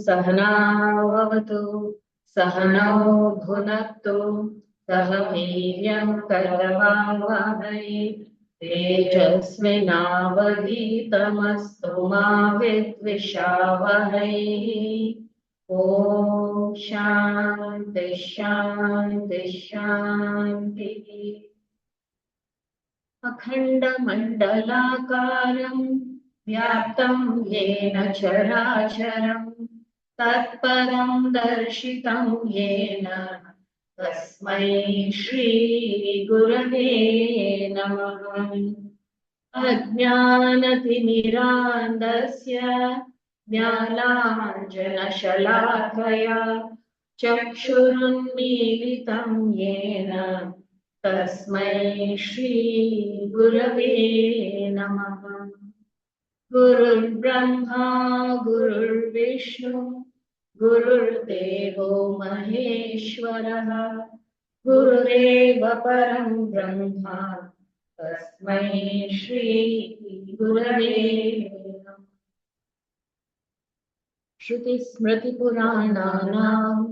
सहनावतु सहनौ भुनक्तु सह वीर्यं करवावहै तेजस्विनावधीतमस्तु मा विद्विषावहै। ॐ शान्ति शान्ति शान्तिः। अखण्डमण्डलाकारं व्याप्तं येन चराचरं तत्पदं दर्शितं येन तस्मै श्रीगुरवे नमः। अज्ञानतिमिरान्धस्य ज्ञानाञ्जनशलाकया चक्षुरुन्मीलितं येन तस्मै श्रीगुरवे नमः। गुरुर्ब्रह्मा गुरुर्विष्णु गुरुर्देवो महेश्वरः गुरुरेव परं ब्रह्म तस्मै श्रीगुरवे नमः। श्रुतिस्मृतिपुराणानाम्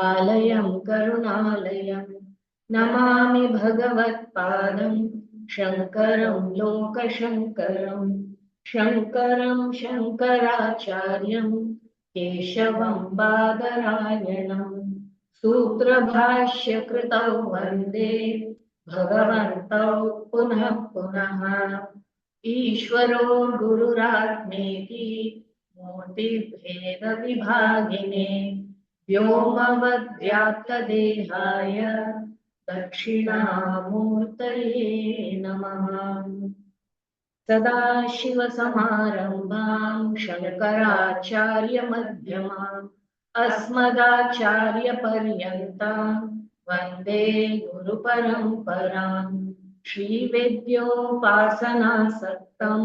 आलयं करुणालयं नमामि भगवत्पादं शङ्करं लोकशङ्करं। शङ्करं शङ्कराचार्यं केशवं बादरायणं सूत्रभाष्यकृतौ वन्दे भगवन्तौ पुनः पुनः। ईश्वरो गुरुरात्मेति मूर्तिभेदविभागिने व्योमवद्व्याप्तदेहाय दक्षिणामूर्तये नमः। सदाशिवसमारम्भां शङ्कराचार्यमध्यमाम् अस्मदाचार्यपर्यन्तां वन्दे गुरुपरम्पराम्। श्रीविद्योपासनासक्तं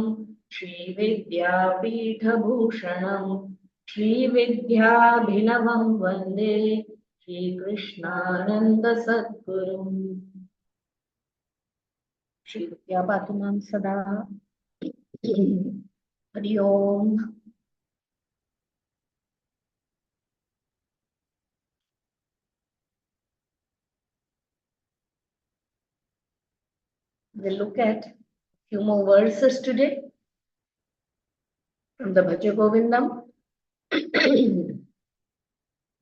श्रीविद्यापीठभूषणं श्रीविद्याभिनवं वन्दे श्रीकृष्णानन्दसद्गुरुम्। श्रीविद्या पातु मां सदा। हरि ओम। We'll look at a few more verses today from the Bhaja Govindam.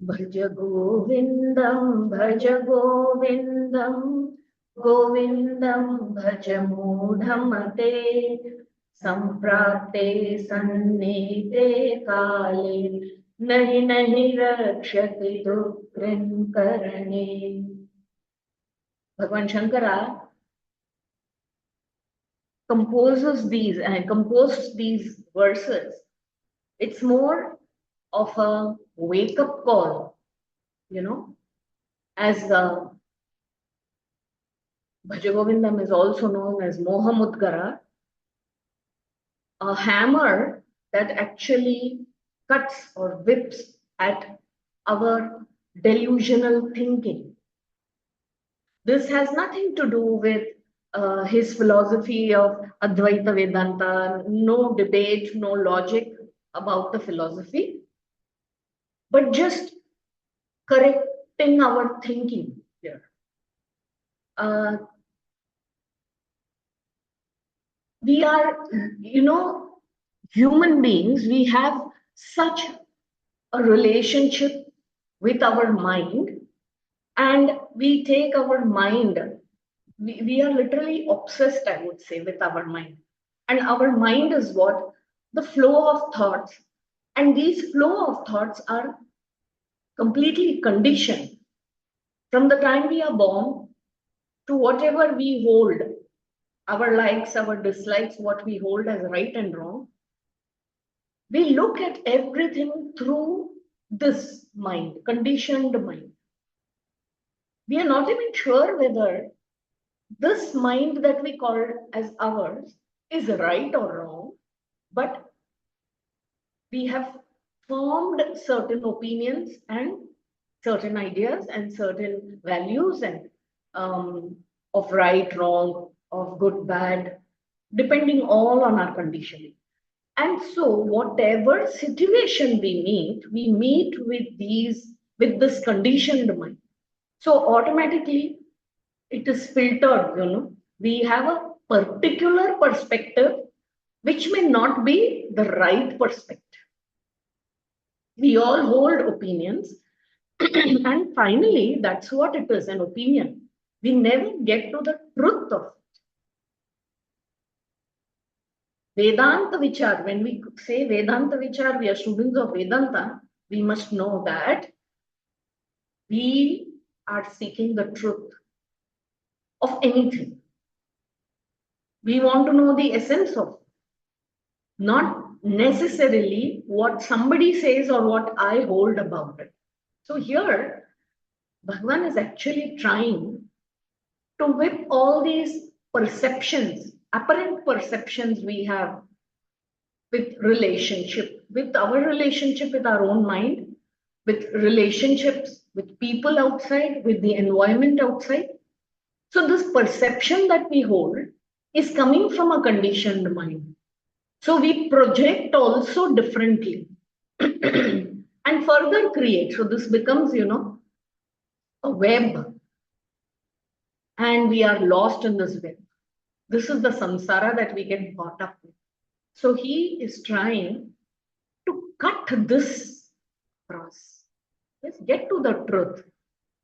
Bhaja Govindam, Bhaja Govindam, Govindam Bhaja Mudhamate, Samprapte Sannite Kale, Nahi Nahi Rakshati Dukrin Karane. Bhagavan Shankara composed these verses. It's more of a wake-up call, as Bhaja Govindam is also known as Moha Mudgara, a hammer that actually cuts or whips at our delusional thinking. This has nothing to do with his philosophy of Advaita Vedanta, no debate, no logic about the philosophy, but just correcting our thinking here. We are, human beings, we have such a relationship with our mind, and we take our mind, we are literally obsessed, I would say, with our mind. And our mind is what? The flow of thoughts. And these flow of thoughts are completely conditioned from the time we are born to whatever we hold, our likes, our dislikes, what we hold as right and wrong. We look at everything through this mind, conditioned mind. We are not even sure whether this mind that we call as ours is right or wrong, but we have formed certain opinions and certain ideas and certain values and of right, wrong, of good, bad, depending all on our conditioning. And so whatever situation we meet with this conditioned mind. So automatically it is filtered, We have a particular perspective which may not be the right perspective. We all hold opinions. And finally, that's what it is, an opinion. We never get to the truth of it. Vedanta Vichar, when we say Vedanta Vichar, we are students of Vedanta, we must know that we are seeking the truth of anything. We want to know the essence of it, not necessarily what somebody says or what I hold about it. So here, Bhagavan is actually trying to whip all these perceptions, apparent perceptions we have with our relationship with our own mind, with relationships with people outside, with the environment outside. So this perception that we hold is coming from a conditioned mind. So we project also differently and further create. So this becomes, a web, and we are lost in this web. This is the samsara that we get caught up with. So he is trying to cut this cross. Let's get to the truth.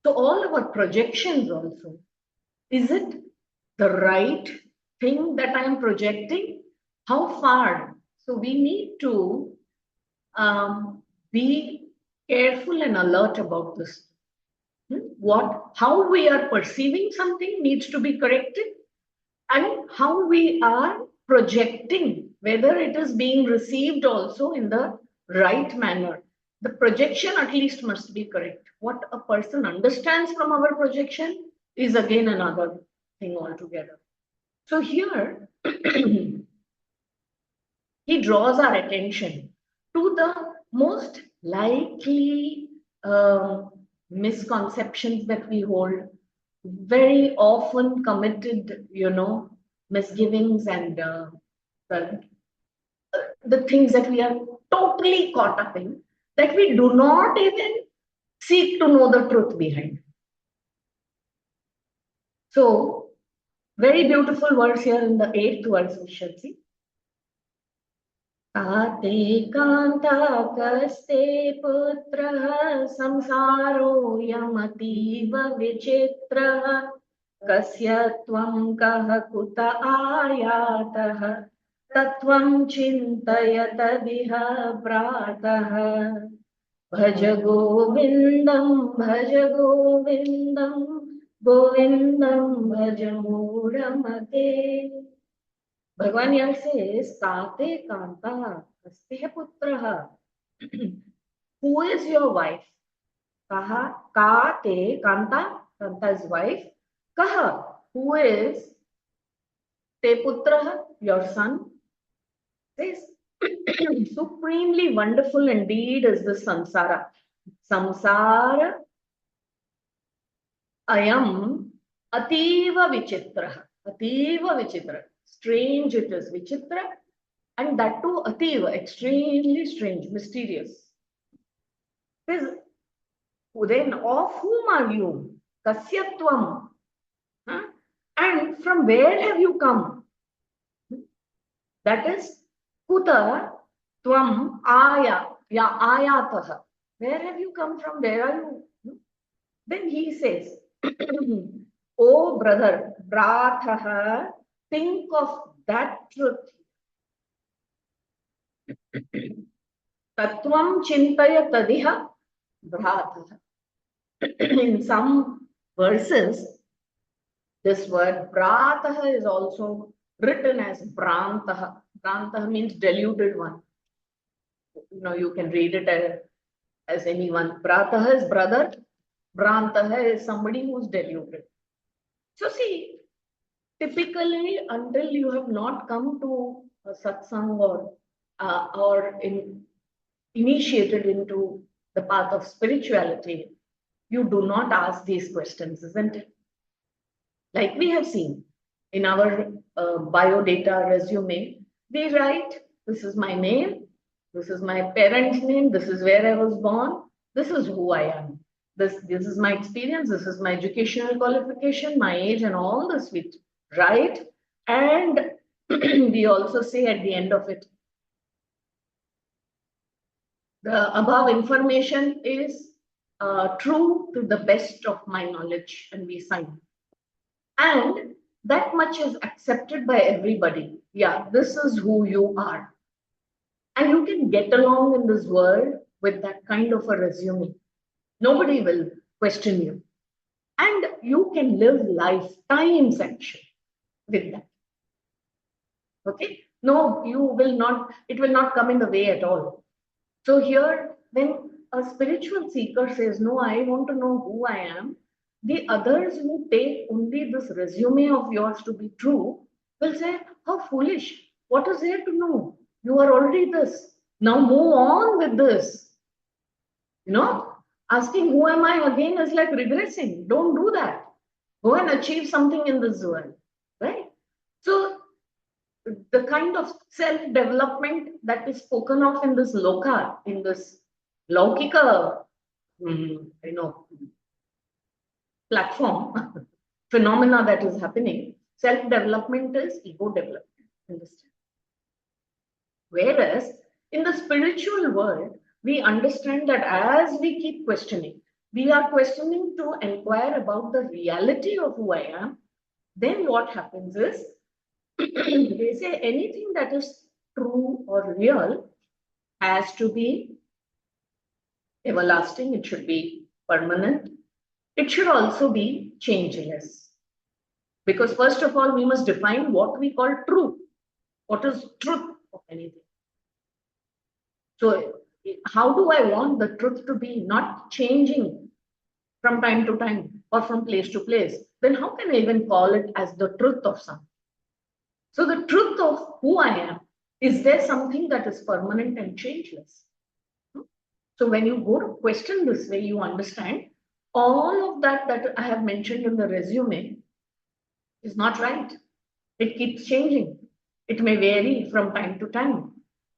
So all our projections also, is it the right thing that I am projecting? How far? So we need to be careful and alert about this. How we are perceiving something needs to be corrected, and how we are projecting, whether it is being received also in the right manner. The projection at least must be correct. What a person understands from our projection is again another thing altogether. So here, he draws our attention to the most likely misconceptions that we hold, very often committed, misgivings and the things that we are totally caught up in, that we do not even seek to know the truth behind. So, very beautiful verse here in the 8th verse we shall see. Tate kanta kaste putra samsaro yamativa vichitra kasya tvam kah kuta ayatah tatvam chintayata viha pratah bhaja govindam govindam bhaja muramate. Bhagavan here says, Tate Kanta, Kaste Putraha. Who is your wife? Kaha, Kate, Kanta, Kanta's wife. Kaha, who is Te Putraha, your son? Says, supremely wonderful indeed is the samsara. Samsara ayam ativa vichitra. Ativa vichitra. Strange it is, vichitra, and that too ativa, extremely strange, mysterious. Then of whom are you? Kasyatvam. Huh? And from where have you come? That is kuta tvam ayataha. Where have you come from? Where are you? Then he says, oh brother, brataha, think of that truth. Tatvam chintaya tadiha bhrataha. In some verses, this word brataha is also written as brantaha. Brantaha means deluded one. You can read it as anyone. Brataha is brother. Brantaha is somebody who is deluded. So see, typically, until you have not come to a satsang or initiated into the path of spirituality, you do not ask these questions, isn't it? Like we have seen in our biodata resume, we write This is my name. This is my parents' name. This is where I was born. This is who I am. This is my experience. This is my educational qualification, my age, and all this we write. And we also say at the end of it, the above information is true to the best of my knowledge, and we sign. And that much is accepted by everybody. Yeah, this is who you are. And you can get along in this world with that kind of a resume. Nobody will question you. And you can live lifetimes actually with that. Okay? No, you will not, it will not come in the way at all. So here, when a spiritual seeker says, no, I want to know who I am, the others who take only this resume of yours to be true will say, how foolish. What is there to know? You are already this. Now move on with this. You know, asking who am I again is like regressing. Don't do that. Go and achieve something in this world. Right? So the kind of self-development that is spoken of in this loka, in this laukika, platform, phenomena that is happening, self-development is ego development. Understand? Whereas in the spiritual world, we understand that as we keep questioning, we are questioning to inquire about the reality of who I am. Then what happens is, they say anything that is true or real has to be everlasting, it should be permanent, it should also be changeless. Because first of all, we must define what we call truth. What is truth of anything? So how do I want the truth to be? Not changing from time to time or from place to place. Then how can I even call it as the truth of something? So the truth of who I am, is there something that is permanent and changeless? So when you go to question this way, you understand all of that that I have mentioned in the resume is not right. It keeps changing. It may vary from time to time.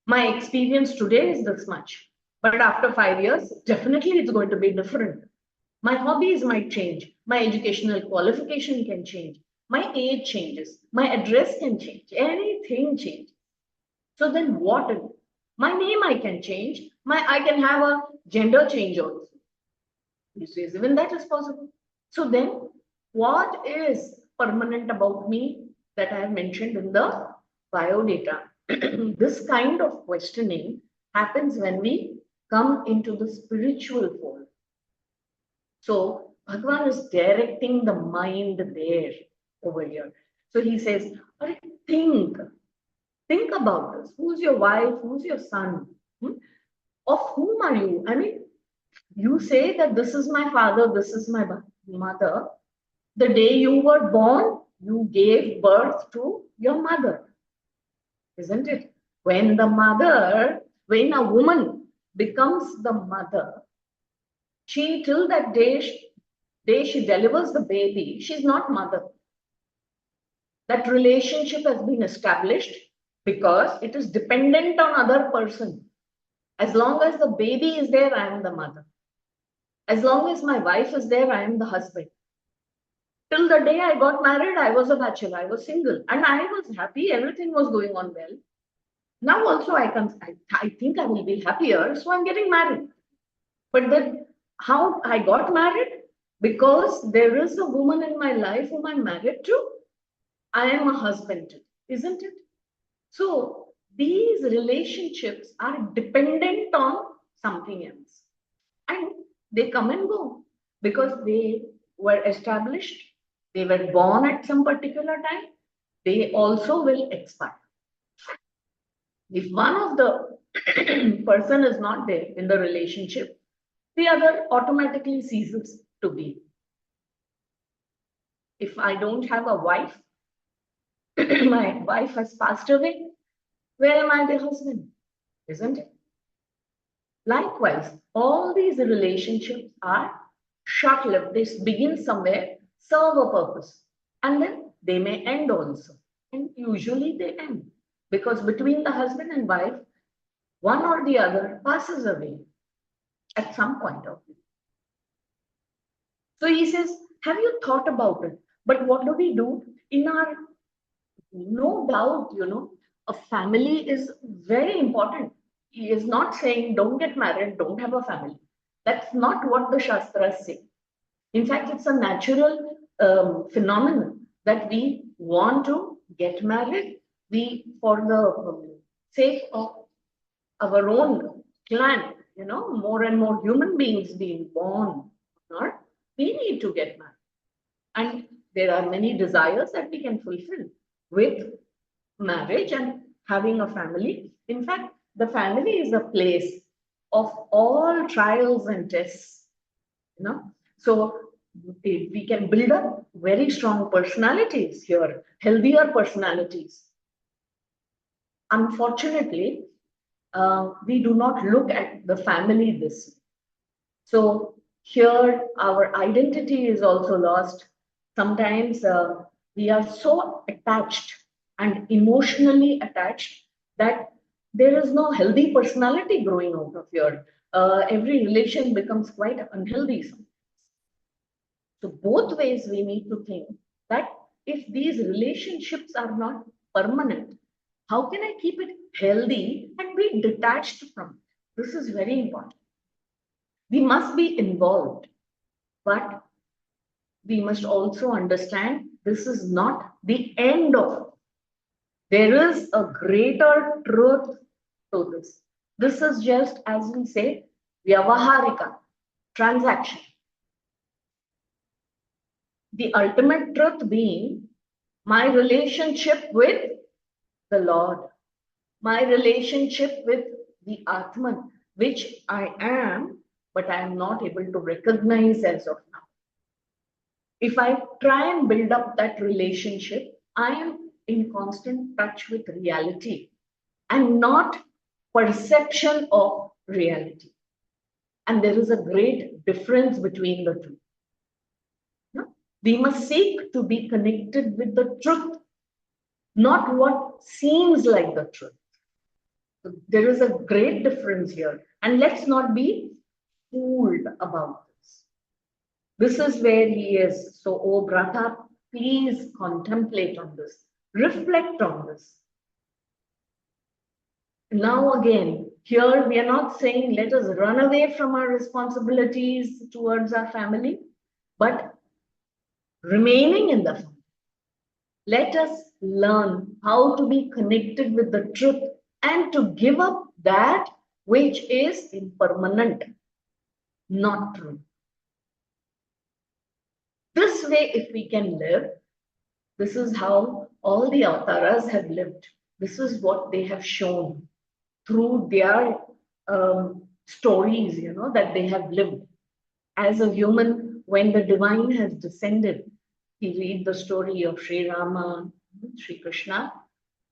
My experience today is this much, but after 5 years, definitely it's going to be different. My hobbies might change. My educational qualification can change. My age changes. My address can change. Anything changes. So then what? My name I can change. I can have a gender change also. This is even that is possible. So then what is permanent about me that I have mentioned in the biodata? This kind of questioning happens when we come into the spiritual fold. So Bhagavan is directing the mind there over here. So he says, think about this. Who's your wife? Who's your son? Of whom are you? I mean, you say that this is my father, this is my mother. The day you were born, you gave birth to your mother, isn't it? When a woman becomes the mother, she till that day she delivers the baby, she's not mother. That relationship has been established because it is dependent on other person. As long as the baby is there, I am the mother. As long as my wife is there, I am the husband. Till the day I got married, I was a bachelor, I was single, and I was happy, everything was going on well. Now also I think I will be happier, so I'm getting married. But then how I got married? Because there is a woman in my life whom I'm married to. I am a husband, isn't it? So these relationships are dependent on something else. And they come and go because they were established, they were born at some particular time, they also will expire. If one of the person is not there in the relationship, the other automatically ceases to be. If I don't have a wife, my wife has passed away, where am I the husband? Isn't it? Likewise, all these relationships are short-lived. They begin somewhere, serve a purpose, and then they may end also. And usually they end. Because between the husband and wife, one or the other passes away at some point of view. So he says, have you thought about it? But what do we do in our, no doubt, a family is very important. He is not saying don't get married, don't have a family. That's not what the Shastras say. In fact, it's a natural phenomenon that we want to get married. We, for the sake of our own clan, more and more human beings being born, or we need to get married. And there are many desires that we can fulfill with marriage and having a family. In fact, the family is a place of all trials and tests, So we can build up very strong personalities here, healthier personalities. Unfortunately, we do not look at the family this way. So here our identity is also lost. Sometimes we are so attached and emotionally attached that there is no healthy personality growing out of here. Every relation becomes quite unhealthy. So both ways we need to think that if these relationships are not permanent, how can I keep it healthy and be detached from it? This is very important. We must be involved, but we must also understand this is not the end of it. There is a greater truth to this. This is just, as we say, vyavaharika, transaction. The ultimate truth being my relationship with the Lord, my relationship with the Atman, which I am, but I am not able to recognize as of now. If I try and build up that relationship, I am in constant touch with reality and not perception of reality. And there is a great difference between the two. We must seek to be connected with the truth, not what seems like the truth. So there is a great difference here. And let's not be fooled about this. This is where he is. So, oh Bhrata, please contemplate on this. Reflect on this. Now again, here we are not saying let us run away from our responsibilities towards our family, but remaining in the family. Let us learn how to be connected with the truth and to give up that which is impermanent, not true. This way, if we can live, this is how all the avatars have lived. This is what they have shown through their stories, that they have lived. As a human, when the divine has descended, we read the story of Sri Rama, Sri Krishna,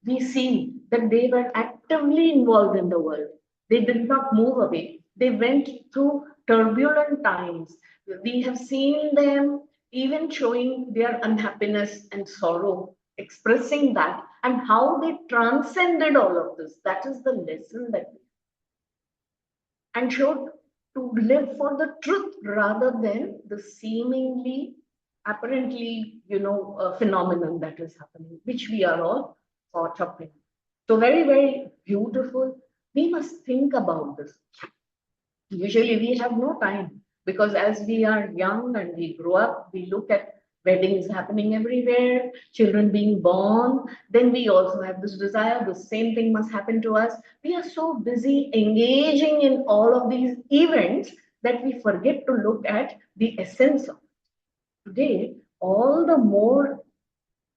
we see that they were actively involved in the world. They did not move away. They went through turbulent times. We have seen them even showing their unhappiness and sorrow, expressing that, and how they transcended all of this. That is the lesson that we and showed to live for the truth rather than the seemingly, apparently, phenomenon that is happening, which we are all caught up in. So very, very beautiful. We must think about this. Usually we have no time because as we are young and we grow up, we look at weddings happening everywhere, children being born. Then we also have this desire, the same thing must happen to us. We are so busy engaging in all of these events that we forget to look at the essence of it. Today, all the more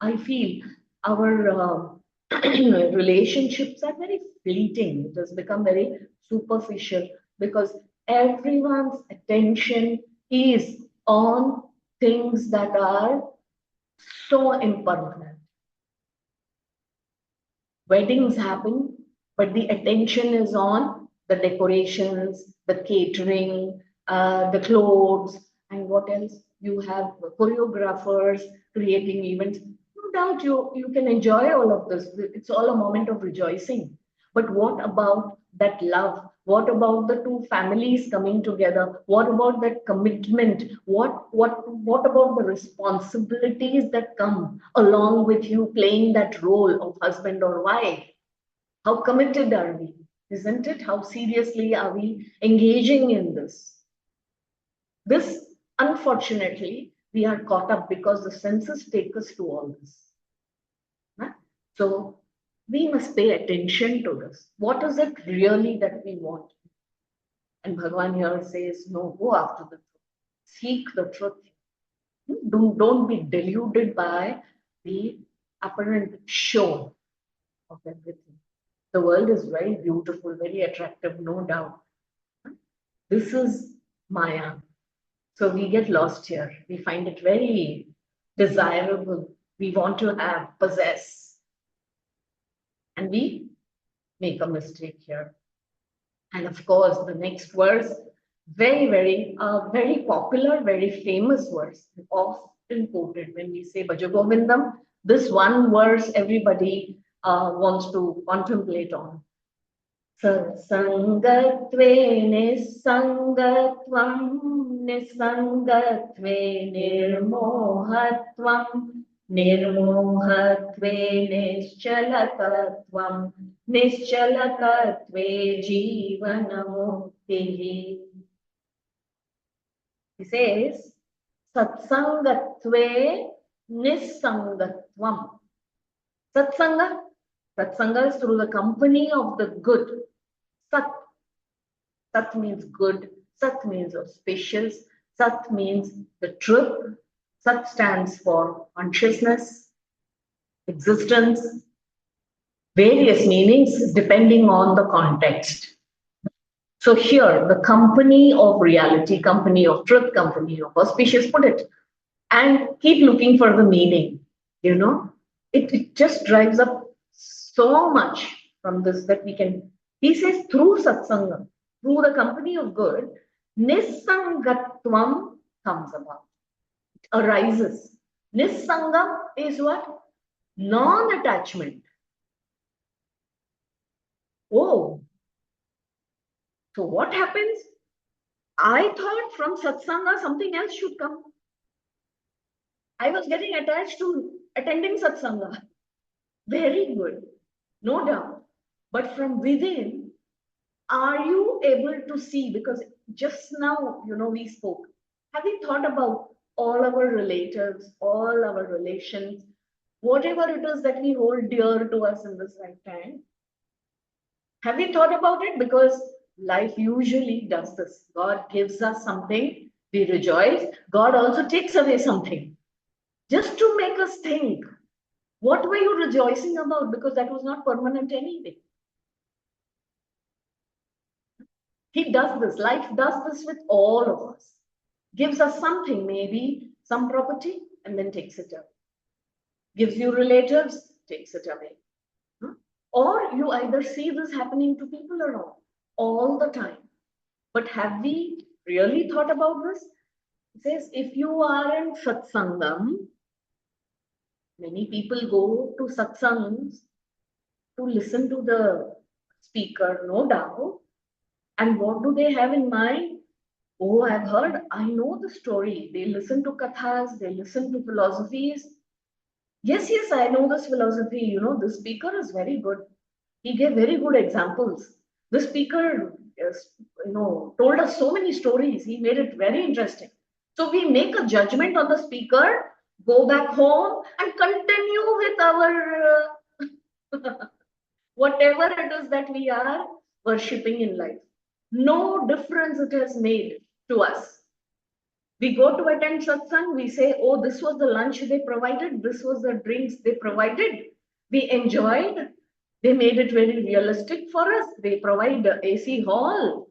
I feel our relationships are very fleeting. It has become very superficial because everyone's attention is on things that are so impermanent. Weddings happen, but the attention is on the decorations, the catering, the clothes, and what else? You have choreographers creating events. doubt you can enjoy all of this. It's all a moment of rejoicing. But what about that love? What about the two families coming together? What about that commitment? What about the responsibilities that come along with you playing that role of husband or wife? How committed are we? Isn't it? How seriously are we engaging in this? This, unfortunately, we are caught up because the senses take us to all this. Huh? So we must pay attention to this. What is it really that we want? And Bhagavan here says, no, go after the truth. Seek the truth. Don't be deluded by the apparent show of everything. The world is very beautiful, very attractive, no doubt. This is Maya. So we get lost here. We find it very desirable. We want to have, possess. And we make a mistake here. And of course, the next verse, very popular, very famous verse, often quoted when we say Bhaja Govindam. This one verse everybody wants to contemplate on. Satsangatve nisangatvam nisangatve nirmohatvam nirmohatve nischalakatvam nischalakatve jivanamuktihi. He says, Satsangatve nisangatvam. Satsanga. Satsanga is through the company of the good. Sat. Sat means good. Sat means auspicious. Sat means the truth. Sat stands for consciousness, existence, various meanings depending on the context. So here, the company of reality, company of truth, company of auspicious, put it, and keep looking for the meaning. You know, it just drives up so much from this that we can. He says through satsanga, through the company of good, nisangatvam comes about. It arises. Nisangam is what? Non-attachment. Oh, so what happens? I thought from satsanga something else should come. I was getting attached to attending satsanga. Very good, no doubt. But from within, are you able to see? Because just now, we spoke. Have you thought about all our relatives, all our relations, whatever it is that we hold dear to us in this lifetime? Have you thought about it? Because life usually does this. God gives us something, we rejoice. God also takes away something. Just to make us think, what were you rejoicing about? Because that was not permanent anyway. He does this. Life does this with all of us. Gives us something, maybe some property, and then takes it away. Gives you relatives, takes it away. Or you either see this happening to people around all the time. But have we really thought about this? It says, if you are in satsangam, many people go to satsangs to listen to the speaker, no doubt. And what do they have in mind? Oh, I've heard, I know the story. They listen to kathas, they listen to philosophies. Yes, I know this philosophy. The speaker is very good. He gave very good examples. The speaker, told us so many stories. He made it very interesting. So we make a judgment on the speaker, go back home and continue with our whatever it is that we are worshipping in life. No difference it has made to us. We go to attend satsang, we say, oh, this was the lunch they provided, this was the drinks they provided. We enjoyed. They made it very realistic for us. They provide the AC hall.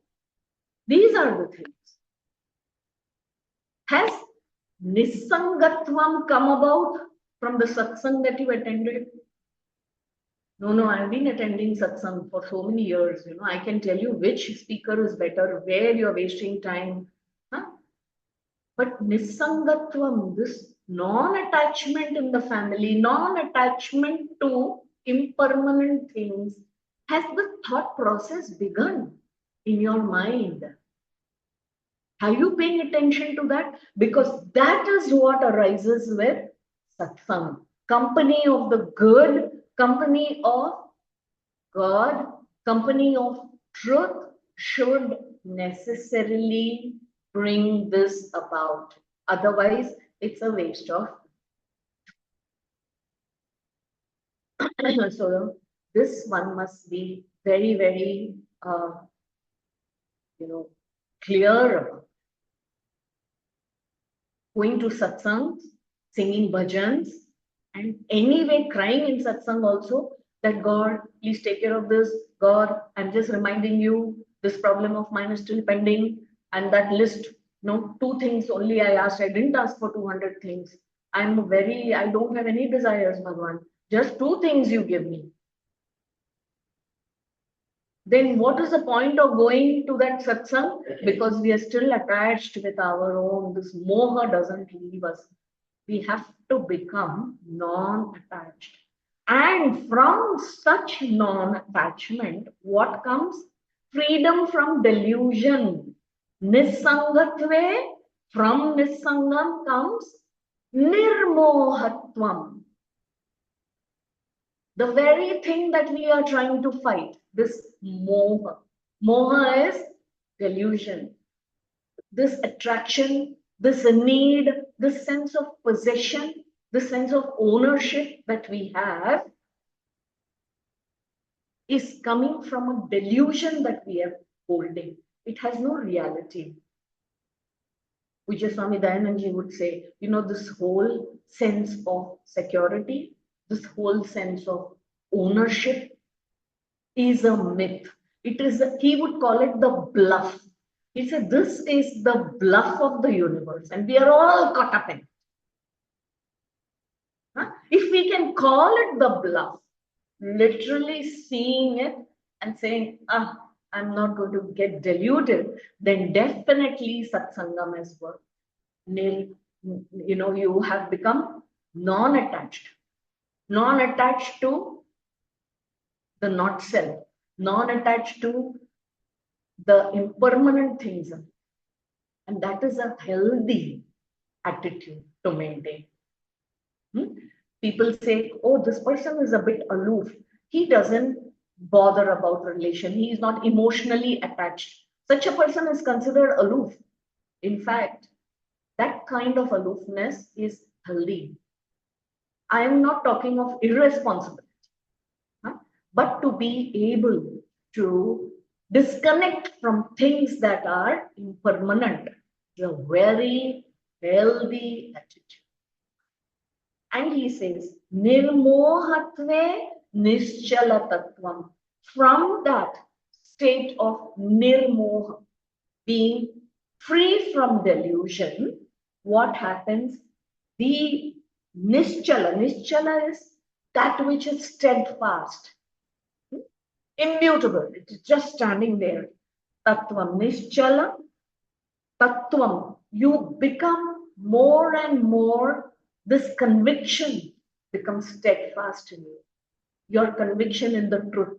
These are the things. Has nisangatvam come about from the satsang that you attended? No, I've been attending satsang for so many years. I can tell you which speaker is better, where you're wasting time. But nisangatvam, this non-attachment in the family, non-attachment to impermanent things, has the thought process begun in your mind? Are you paying attention to that? Because that is what arises with satsang. Company of the good, company of God, company of truth should necessarily bring this about. Otherwise, it's a waste of. So this one must be very, very, clear about. Going to satsangs, singing bhajans, and anyway crying in satsang also that God, please take care of this. God, I'm just reminding you, this problem of mine is still pending. And that list, no, 2 things only I asked. I didn't ask for 200 things. I don't have any desires, Bhagwan. Just 2 things you give me. Then what is the point of going to that satsang? Because we are still attached with our own. This moha doesn't leave us. We have to become non-attached. And from such non-attachment, what comes? Freedom from delusion. Nisangatve, from nisangam comes nirmohatvam. The very thing that we are trying to fight, this moha. Moha is delusion. This attraction, this need, this sense of possession, this sense of ownership that we have is coming from a delusion that we are holding. It has no reality. Pujya Swami Dayanandji would say, this whole sense of security, this whole sense of ownership is a myth. He would call it the bluff. He said, this is the bluff of the universe, and we are all caught up in it. If we can call it the bluff, literally seeing it and saying, I'm not going to get deluded, then definitely satsangam has worked. You have become non-attached to the not self, non-attached to the impermanent things. And that is a healthy attitude to maintain. People say, oh, this person is a bit aloof. He doesn't bother about relation. He is not emotionally attached. Such a person is considered aloof. In fact, that kind of aloofness is healthy. I am not talking of irresponsibility, but to be able to disconnect from things that are impermanent is a very healthy attitude. And he says, nirmohatve nischala tattvam. From that state of nirmoha, being free from delusion, what happens? The nischala is that which is steadfast, immutable. It is just standing there. Tattvam, nischala, tattvam. You become more and more, this conviction becomes steadfast in you. Your conviction in the truth.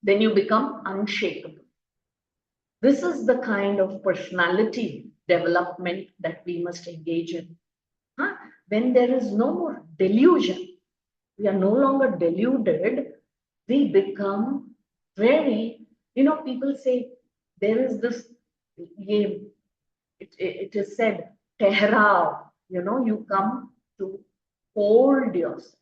Then you become unshakable. This is the kind of personality development that we must engage in. When there is no more delusion, we are no longer deluded, we become very, people say there is this, it is said, tehrao, you come to hold yourself.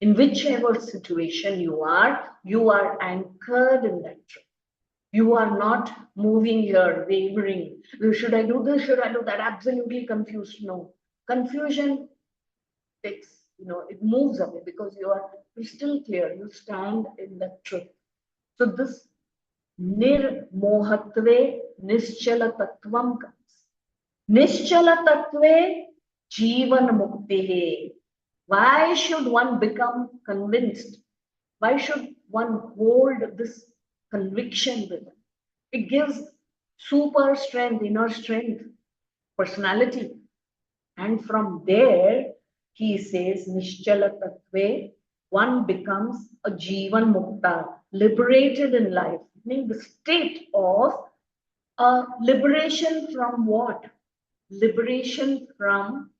In whichever situation you are anchored in that truth. You are not moving here, wavering. Should I do this? Should I do that? Absolutely confused. No. Confusion takes, it moves away because you're crystal clear. You stand in the truth. So this nirmohatve nischala tattvam comes. Nischala tattve jivan mukti. Why should one become convinced? Why should one hold this conviction with it? It gives super strength, inner strength, personality. And from there, he says, Nischala Tattve, one becomes a Jivan Mukta, liberated in life, meaning the state of liberation from what? Liberation from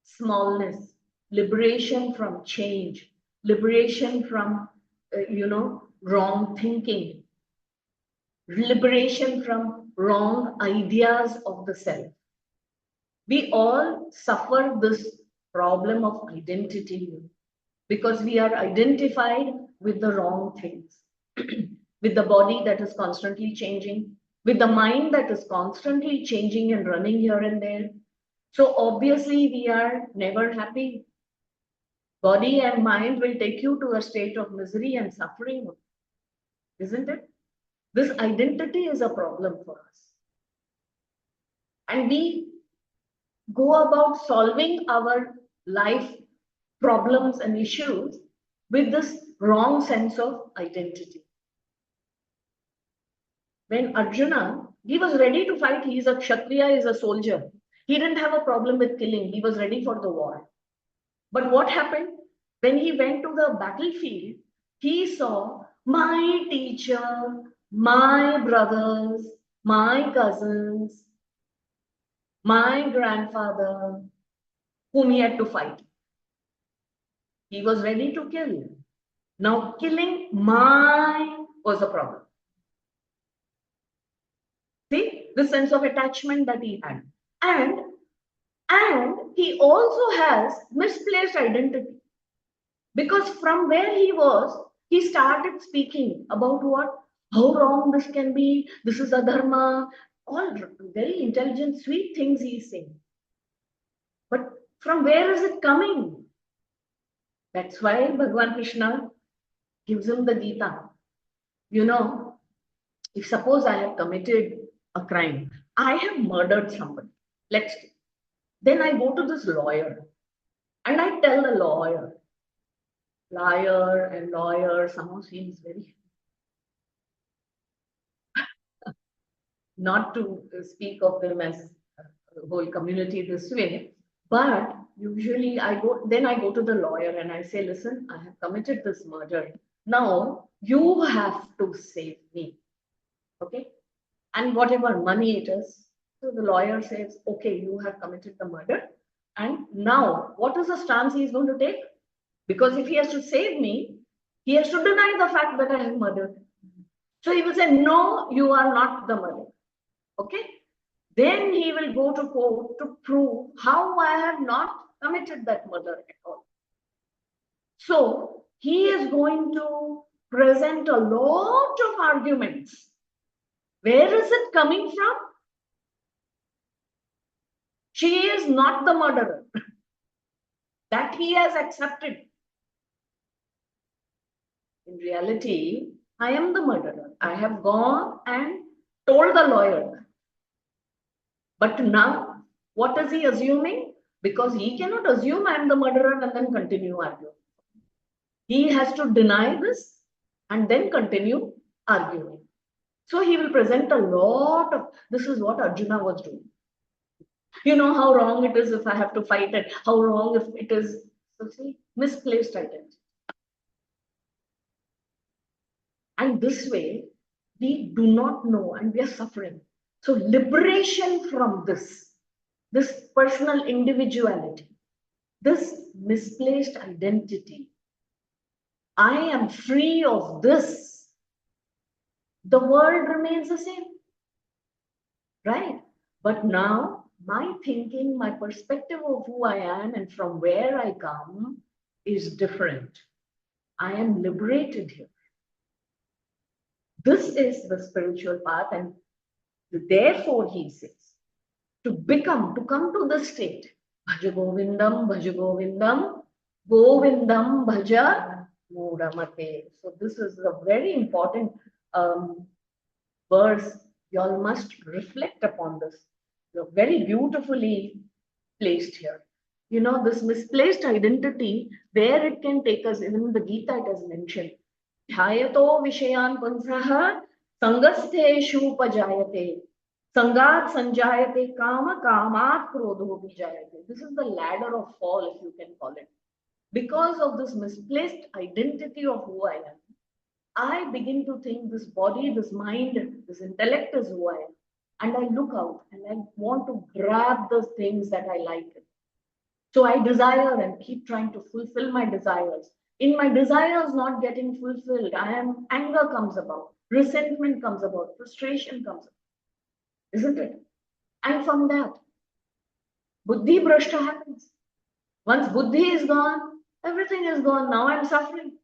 smallness, liberation from change, liberation from, wrong thinking, liberation from wrong ideas of the self. We all suffer this problem of identity because we are identified with the wrong things, with the body that is constantly changing, with the mind that is constantly changing and running here and there. So obviously we are never happy. Body and mind will take you to a state of misery and suffering, isn't it? This identity is a problem for us. And we go about solving our life problems and issues with this wrong sense of identity. When Arjuna, he was ready to fight, he is a Kshatriya, he is a soldier. He didn't have a problem with killing, he was ready for the war. But what happened? When he went to the battlefield, he saw my teacher, my brothers, my cousins, my grandfather, whom he had to fight. He was ready to kill. Now killing my was a problem. See, the sense of attachment that he had. And he also has misplaced identity. Because from where he was, he started speaking about what? How wrong this can be, this is adharma, all very intelligent, sweet things he is saying. But from where is it coming? That's why Bhagavan Krishna gives him the Gita. If suppose I have committed a crime, I have murdered somebody, let's say. Then I go to this lawyer and I tell the lawyer, liar and lawyer somehow seems very, not to speak of them as a whole community this way, but usually I go to the lawyer and I say, listen, I have committed this murder. Now you have to save me. Okay? And whatever money it is. So the lawyer says, okay, you have committed the murder. And now what is the stance he is going to take? Because if he has to save me, he has to deny the fact that I have murdered. So he will say, no, you are not the murderer. Okay? Then he will go to court to prove how I have not committed that murder at all. So he is going to present a lot of arguments. Where is it coming from? She is not the murderer. That he has accepted. In reality, I am the murderer. I have gone and told the lawyer. But now, what is he assuming? Because he cannot assume I am the murderer and then continue arguing. He has to deny this and then continue arguing. So he will present a lot of, this is what Arjuna was doing. You know how wrong it is if I have to fight it, how wrong if it is, so see, misplaced identity. And this way, we do not know and we are suffering. So liberation from this personal individuality, this misplaced identity, I am free of this. The world remains the same, right? But now my thinking, my perspective of who I am and from where I come is different. I am liberated here. This is the spiritual path, and therefore he says, to come to the state, Bhaja Govindam, Govindam Bhaja Mudamate. So this is a very important verse. You all must reflect upon this. You're very beautifully placed here. You know, this misplaced identity, where it can take us, even in the Gita it has mentioned, Dhyayato Vishayan Punsaha Sangastheshu Pajayate Sangat sanjayate kama kamat krodho vijayate. This is the ladder of fall, if you can call it. Because of this misplaced identity of who I am, I begin to think this body, this mind, this intellect is who I am. And I look out and I want to grab the things that I like. So I desire and keep trying to fulfill my desires. In my desires not getting fulfilled, anger comes about, resentment comes about, frustration comes about, isn't it? And from that, buddhi brashta happens. Once buddhi is gone, everything is gone. Now I'm suffering.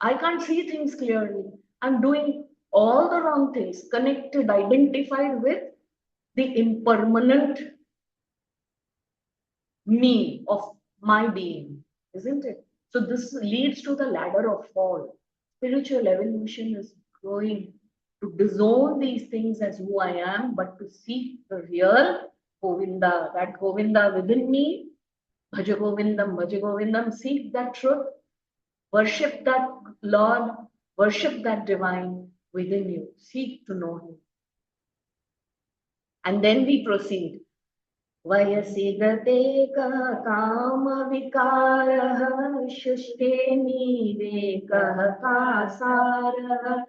I can't see things clearly. I'm doing all the wrong things, connected, identified with the impermanent me of my being, isn't it? So this leads to the ladder of fall. Spiritual evolution is growing to disown these things as who I am, but to seek the real Govinda, that Govinda within me. Bhaja Govindam, Bhaja Govindam, seek that truth, worship that Lord, worship that divine within you, seek to know him. And then we proceed. Vayasi gate kah kama vikarah shushte nive kah kasarah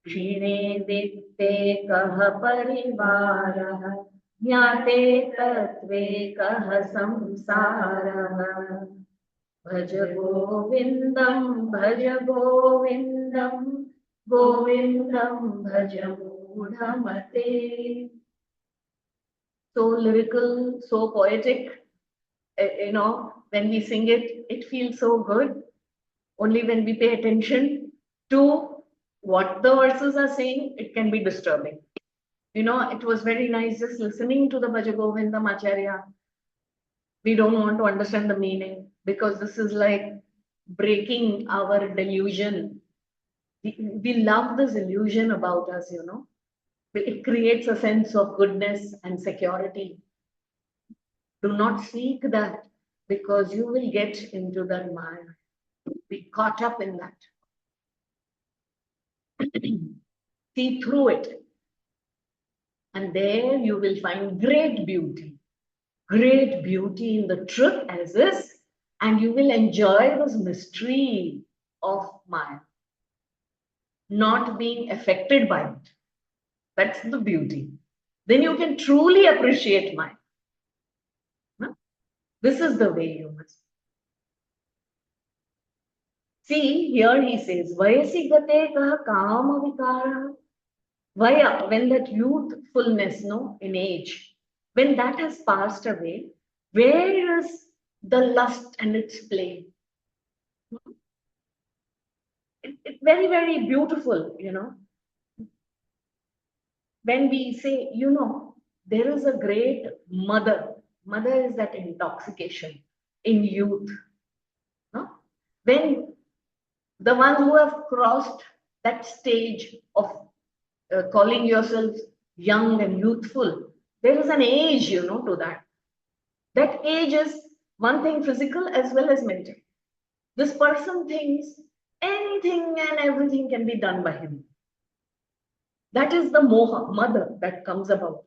kshine ditte kah parivarah jnate tatve kah samsarah bhaj govindam govindam bhaj mudhamate. So lyrical, so poetic. When we sing it, it feels so good. Only when we pay attention to what the verses are saying, it can be disturbing. It was very nice just listening to the Bhaja Govindam Acharya. We don't want to understand the meaning because this is like breaking our delusion. We love this illusion about us, It creates a sense of goodness and security. Do not seek that because you will get into that mire. Be caught up in that. See through it. And there you will find great beauty in the truth as is, and you will enjoy this mystery of Maya, not being affected by it. That's the beauty. Then you can truly appreciate Maya. This is the way you must. See, here he says, Vayasi gate kah kama vikara. Vaya, when that youthfulness, in age, when that has passed away, where is the lust and its play? It's very, very beautiful, When we say, there is a great mother. Mother is that intoxication in youth. No? When the ones who have crossed that stage of calling yourself young and youthful, there is an age, to that. That age is one thing physical as well as mental. This person thinks anything and everything can be done by him. That is the moha, mother, that comes about.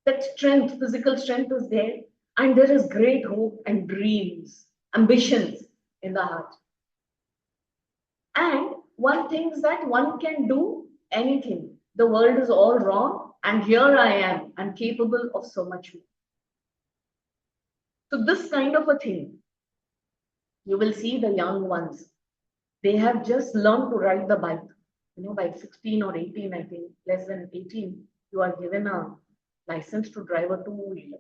That strength, physical strength is there, and there is great hope and dreams, ambitions in the heart. And one thinks that one can do anything. The world is all wrong, and here I am. I'm capable of so much more. So this kind of a thing, you will see the young ones. They have just learned to ride the bike. By 16 or 18, I think, less than 18, you are given a license to drive a two-wheeler.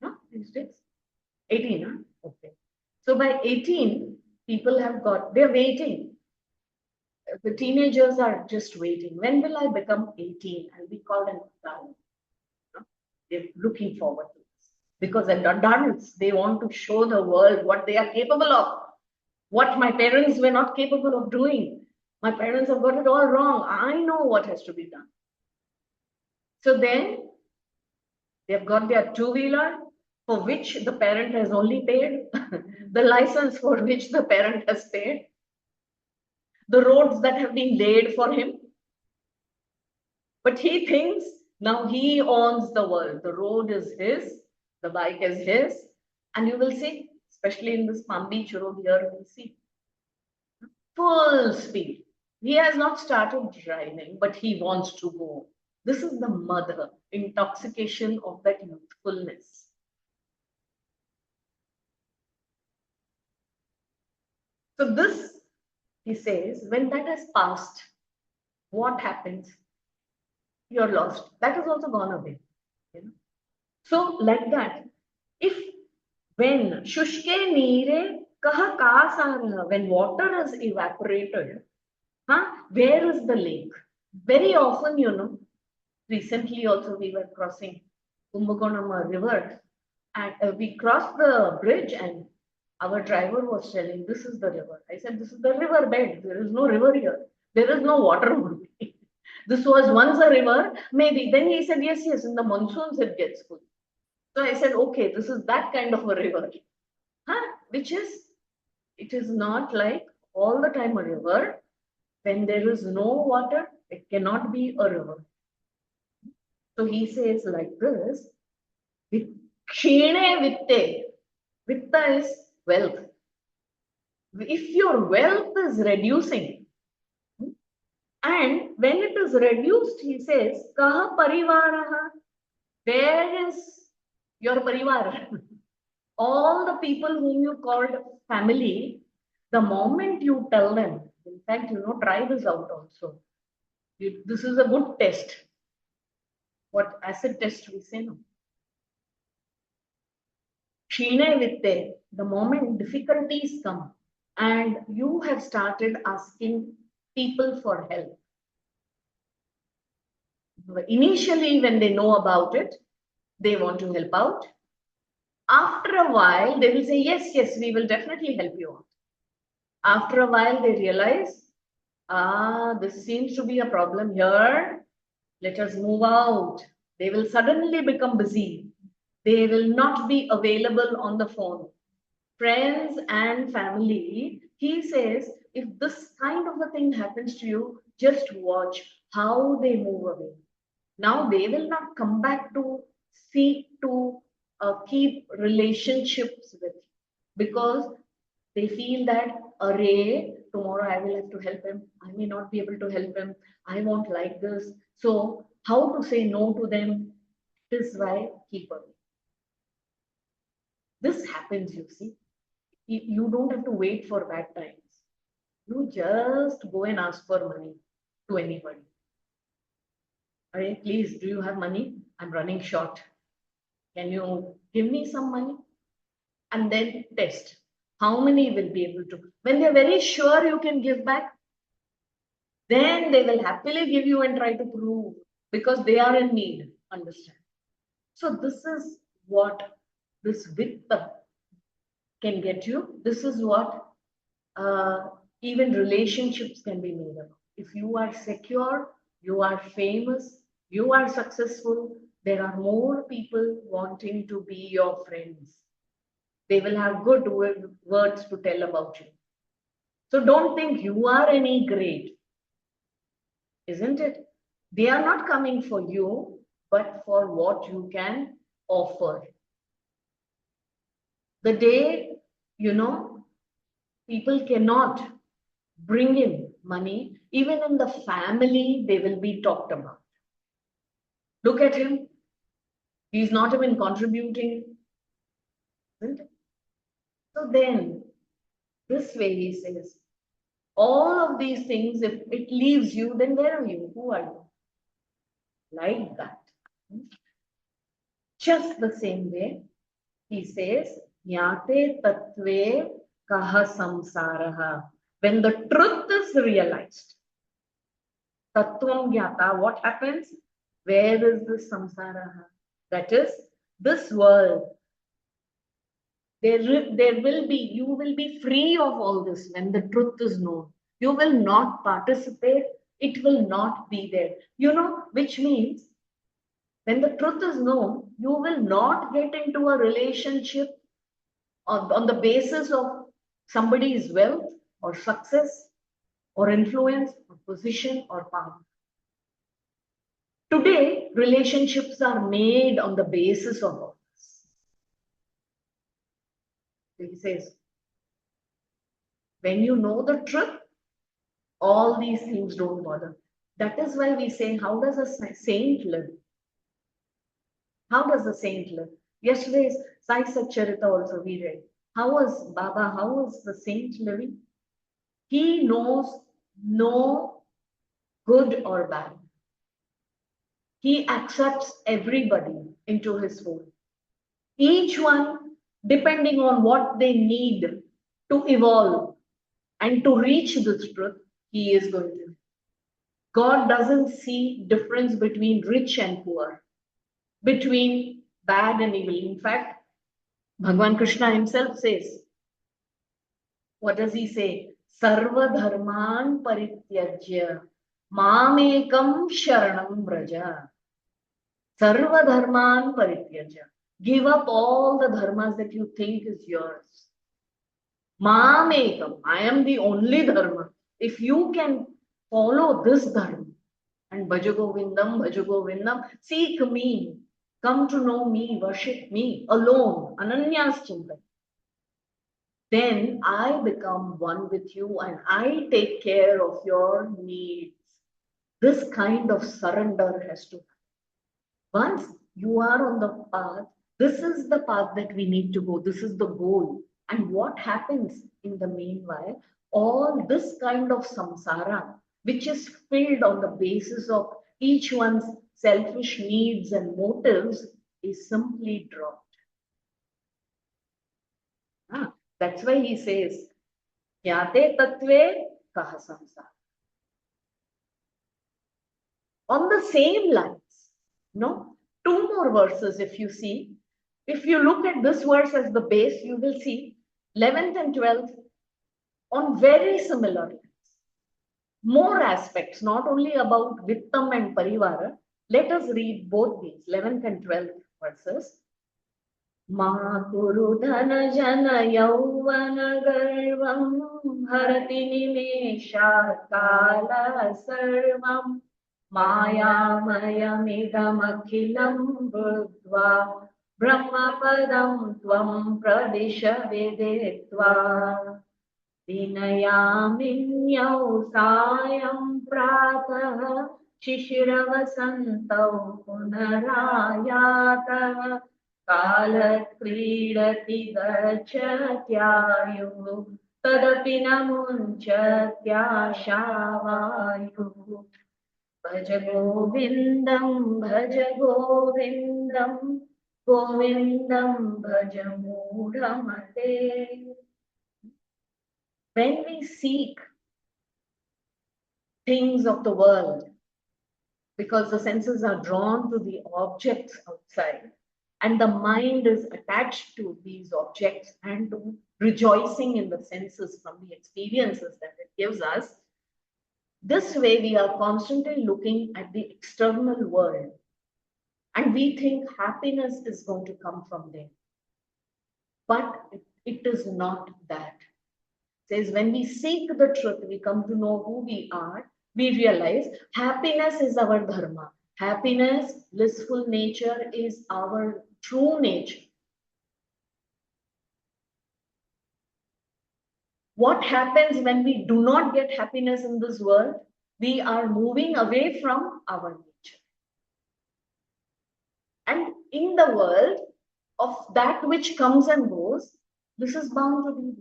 No, these days? 18, huh? Okay. So by 18, people have they're waiting. The teenagers are just waiting. When will I become 18? I'll be called an adult. They're looking forward to this. Because adults, they want to show the world what they are capable of. What my parents were not capable of doing. My parents have got it all wrong. I know what has to be done. So then they've got their two-wheeler for which the parent has only paid, the license for which the parent has paid, the roads that have been laid for him. But he thinks Now he owns the world. The road is his, the bike is his, and you will see, especially in this Palm Beach road here, you will see full speed. He has not started driving, but he wants to go. This is the mother intoxication of that youthfulness. So this, he says, when that has passed, what happens? You're lost. That is also gone away. You know? So like that, if when shushke neere kaha kasara, when water is evaporated, where is the lake? Very often, recently also we were crossing Kumbakonam river and we crossed the bridge and our driver was telling, this is the river. I said, this is the river bed. There is no river here. There is no water. This was once a river, maybe. Then he said, yes, yes, in the monsoons it gets full. So I said, okay, this is that kind of a river. Which is, it is not like all the time a river. When there is no water, it cannot be a river. So he says like this, Kshine vitte. Vitta is wealth. If your wealth is reducing, and when it is reduced, he says, Kaha parivaraha. Where is your parivar? All the people whom you called family, the moment you tell them, in fact, try this out also. This is a good test. What acid test we say no? Kshine vitte, the moment difficulties come and you have started asking people for help. Initially, when they know about it, they want to help out. After a while, they will say, yes, yes, we will definitely help you out. After a while, they realize, this seems to be a problem here. Let us move out. They will suddenly become busy. They will not be available on the phone. Friends and family, he says, if this kind of a thing happens to you, just watch how they move away. Now they will not come back to seek to keep relationships with you because they feel that, array, tomorrow I will have to help him. I may not be able to help him. I won't like this. So how to say no to them? This is why keep away. This happens, you see. You don't have to wait for bad times. You just go and ask for money to anybody. Hey, please, do you have money? I'm running short. Can you give me some money? And then test. How many will be able to? When they're very sure you can give back, then they will happily give you and try to prove because they are in need. Understand? So this is what this Vitta can get you. This is what even relationships can be made of. If you are secure, you are famous, you are successful, there are more people wanting to be your friends. They will have good words to tell about you. So don't think you are any great, isn't it? They are not coming for you, but for what you can offer. The day, people cannot bring in money, even in the family, they will be talked about. Look at him. He's not even contributing. Isn't it? So then, this way he says, all of these things, if it leaves you, then where are you? Who are you? Like that. Just the same way, he says, Jnate tatve kaha samsaraha. When the truth is realized, Tattvam Jnata, what happens? Where is the samsara? That is, this world. There will be, you will be free of all this when the truth is known. You will not participate. It will not be there. Which means when the truth is known, you will not get into a relationship on the basis of somebody's wealth or success or influence or position or power. Today, relationships are made on the basis of all this. He says, when you know the truth, all these things don't bother. That is why we say, how does a saint live? How does a saint live? Yesterday's Sai Satcharita also we read. How was Baba, how was the saint living? He knows no good or bad. He accepts everybody into his fold. Each one depending on what they need to evolve and to reach this truth, he is going to. God doesn't see difference between rich and poor, between bad and evil. In fact, Bhagwan Krishna himself says, what does he say? Sarva dharman parityajya mamekam sharanam vraja. Sarva dharman parityajya. Give up all the dharmas that you think is yours. Mamekam. I am the only dharma. If you can follow this dharma and Bhaja Govindam, seek me, come to know me, worship me alone, Ananyas Chintan. Then I become one with you and I take care of your needs. This kind of surrender has to happen. Once you are on the path, this is the path that we need to go. This is the goal. And what happens in the meanwhile? All this kind of samsara, which is filled on the basis of each one's selfish needs and motives, is simply dropped. That's why he says, Yate tatve kaha samsara. On the same lines, no? Two more verses if you see. If you look at this verse as the base, you will see 11th and 12th on very similar lines. More aspects, not only about Vittam and Parivara. Let us read both these, 11th and 12th verses. Ma kuru dhana jana yauvana garvam harati nimesha kala sarvam मायामयमिदमखिलं बुद्ध्वा ब्रह्मपदं त्वं प्रदिश विदित्वा विनयामिन्यौ सायं प्रातः शिशिरवसन्तौ पुनरायातः कालक्रीडति गच्छत्यायुः तदपि न मुञ्चत्याशावायुः Bhaja Govindam, Bhaja Govindam, Govindam Bhaja Mudhamate. When we seek things of the world, because the senses are drawn to the objects outside, and the mind is attached to these objects and to rejoicing in the senses from the experiences that it gives us, this way we are constantly looking at the external world and we think happiness is going to come from there. But it is not that. It says when we seek the truth, we come to know who we are, we realize happiness is our dharma. Happiness, blissful nature is our true nature. What happens when we do not get happiness in this world? We are moving away from our nature. And in the world of that which comes and goes, this is bound to be.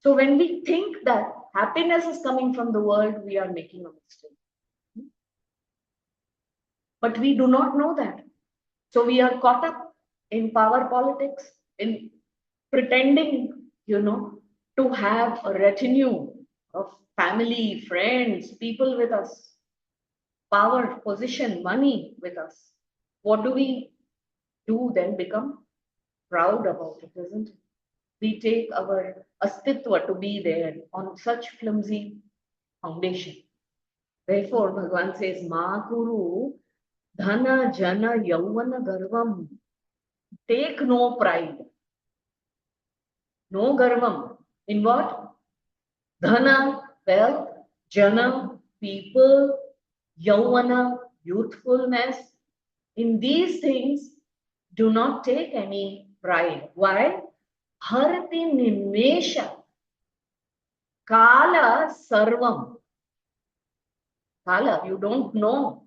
So when we think that happiness is coming from the world, we are making a mistake. But we do not know that. So we are caught up in power politics, in pretending, to have a retinue of family, friends, people with us, power, position, money with us. What do we do then? Become proud about it, isn't it? We take our astitva to be there on such flimsy foundation. Therefore, Bhagavan says, Ma Kuru Dhana Jana Yauvana Garvam. Take no pride. No garvam. In what? Dhana, wealth, jana, people, yauvana, youthfulness. In these things, do not take any pride. Why? Harati nimesha kala sarvam. Kala, you don't know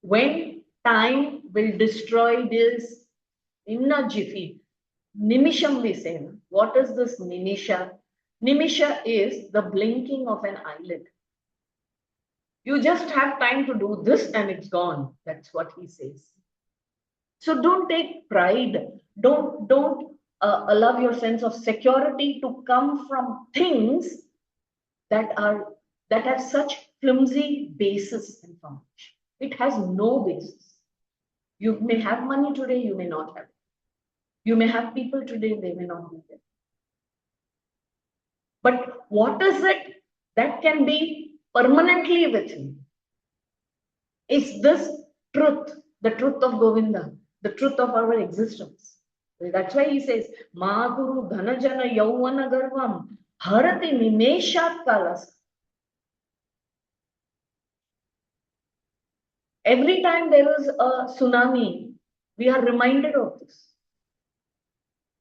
when time will destroy this in a jiffy. Nimisham we say. What is this nimisha? Nimisha is the blinking of an eyelid. You just have time to do this and it's gone. That's what he says. So don't take pride. Don't allow your sense of security to come from things that have such flimsy basis in foundation. It has no basis. You may have money today, you may not have it. You may have people today, they may not be there. But what is it that can be permanently with you? Is this truth, the truth of Govinda, the truth of our existence. That's why he says, Ma Guru Dhanajana Yauvana Garvam Harati Nimeshat Kalas. Every time there is a tsunami, we are reminded of this.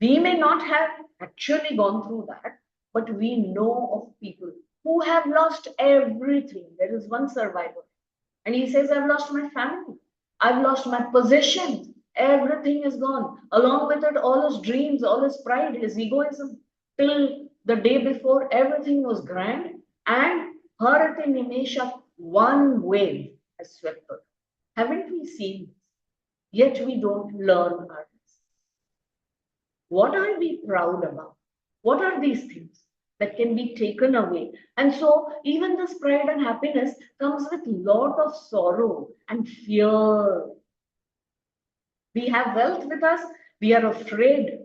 We may not have actually gone through that, but we know of people who have lost everything. There is one survivor, and he says, I've lost my family, I've lost my possessions, everything is gone. Along with it, all his dreams, all his pride, his egoism. Till the day before, everything was grand, and Harati Nimesha, one wave has swept her. Haven't we seen this? Yet we don't learn our lessons. What are we proud about? What are these things that can be taken away? And so even this pride and happiness comes with lot of sorrow and fear. We have wealth with us. We are afraid.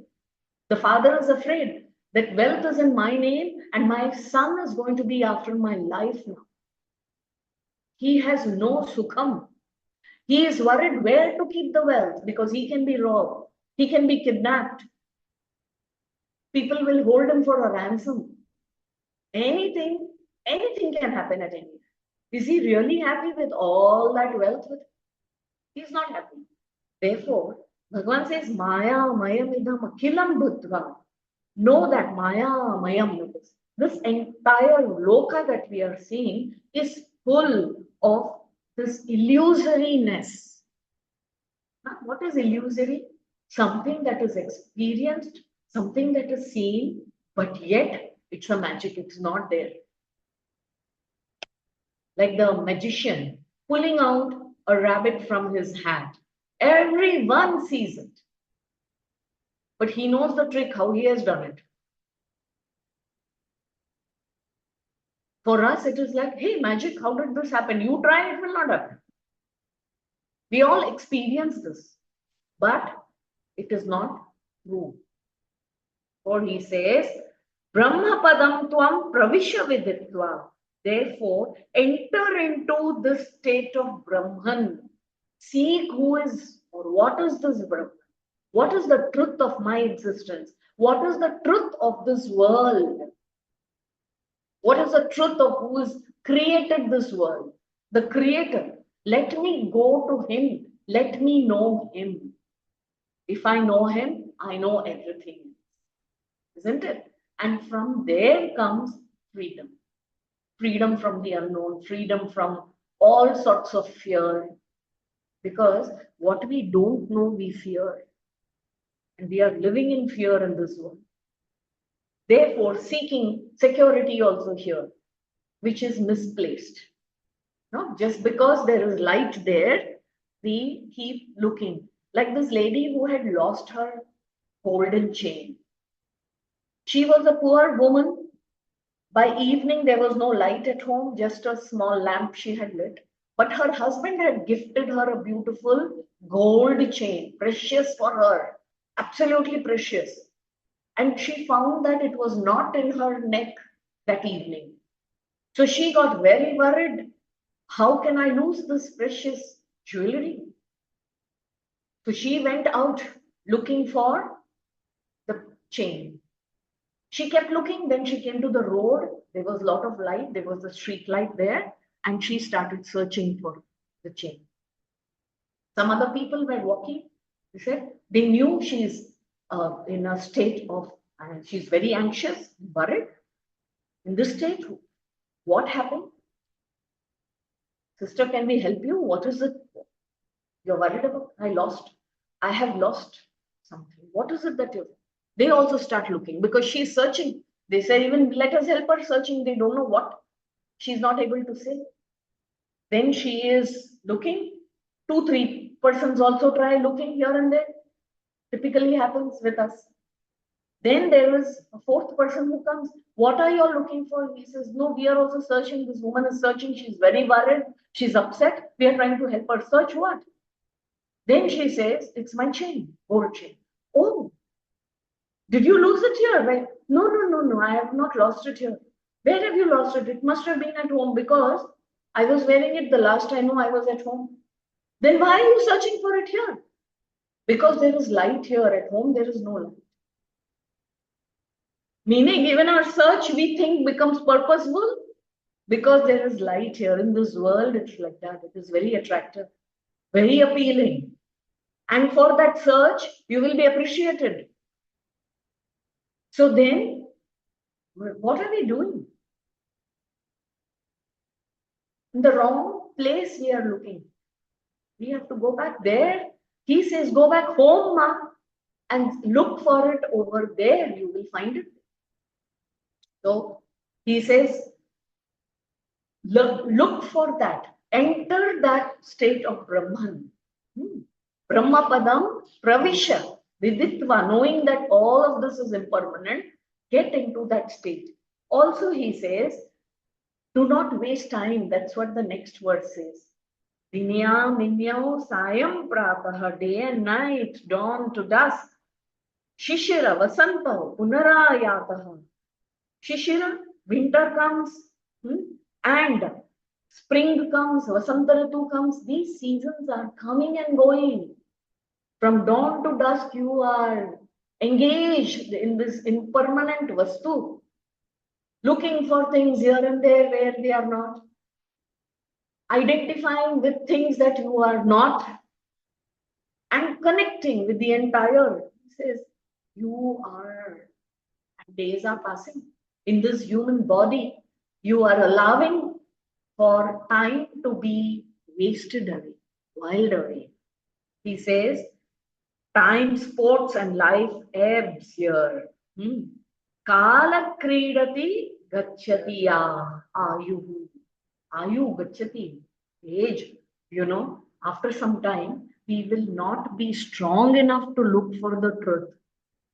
The father is afraid that wealth is in my name and my son is going to be after my life now. He has no sukham. He is worried where to keep the wealth because he can be robbed. He can be kidnapped. People will hold him for a ransom. Anything can happen at any time. Is he really happy with all that wealth? He's not happy. Therefore, Bhagavan says, Maya Mayam Idham Akhilam Bhutva. Know that Maya Mayam, this entire loka that we are seeing is full of this illusoriness. What is illusory? Something that is experienced, something that is seen, but yet it's a magic, it's not there. Like the magician pulling out a rabbit from his hat. Everyone sees it. But he knows the trick, how he has done it. For us, it is like, hey, magic, how did this happen? You try, it will not happen. We all experience this, but it is not true. For he says, Brahma Padam Tvam Pravisha Viditva. Therefore, enter into this state of Brahman. Seek who is or what is this Brahman? What is the truth of my existence? What is the truth of this world? What is the truth of who has created this world? The creator. Let me go to him. Let me know him. If I know him, I know everything. Isn't it? And from there comes freedom. Freedom from the unknown, freedom from all sorts of fear. Because what we don't know, we fear. And we are living in fear in this world. Therefore, seeking security also here, which is misplaced. No? Just because there is light there, we keep looking. Like this lady who had lost her golden chain. She was a poor woman. By evening, there was no light at home, just a small lamp she had lit. But her husband had gifted her a beautiful gold chain, precious for her, absolutely precious. And she found that it was not in her neck that evening. So she got very worried. How can I lose this precious jewelry? So she went out looking for the chain. She kept looking, then she came to the road. There was a lot of light. There was a street light there. And she started searching for the chain. Some other people were walking. They said they knew she's in a state of, and she's very anxious, worried. In this state, what happened? Sister, can we help you? What is it you're worried about? I have lost something. What is it that you? They also start looking because she's searching. They say, even let us help her searching. They don't know what. She's not able to say. Then she is looking. 2, 3 persons also try looking here and there. Typically happens with us. Then there is a 4th person who comes. What are you all looking for? He says, no, we are also searching. This woman is searching. She's very worried. She's upset. We are trying to help her. Search what? Then she says, it's my chain, gold chain. Oh, did you lose it here? Right? No, I have not lost it here. Where have you lost it? It must have been at home because I was wearing it the last I know I was at home. Then why are you searching for it here? Because there is light here. At home, there is no light. Meaning, even our search, we think, becomes purposeful because there is light here. In this world, it's like that. It is very attractive, very appealing. And for that search, you will be appreciated. So then, what are we doing? In the wrong place we are looking. We have to go back there. He says, go back home, ma, and look for it over there. You will find it. So he says, look for that. Enter that state of Brahman. Brahmapadam pravisha viditva, knowing that all of this is impermanent, get into that state. Also, he says, do not waste time. That's what the next verse says. Dinya minyao sayam pratah, day and night, dawn to dusk. Shishira vasanta punarayatah. Shishira, winter comes, and spring comes, vasanta ritu comes. These seasons are coming and going. From dawn to dusk, you are engaged in this impermanent vastu, looking for things here and there where they are not, identifying with things that you are not, and connecting with the entire. He says, you are, days are passing. In this human body, you are allowing for time to be wasted away, whiled away. He says, time, sports, and life ebbs here. Kala kridati gacchati ayuhu. Ayu gacchati. Age, after some time, we will not be strong enough to look for the truth.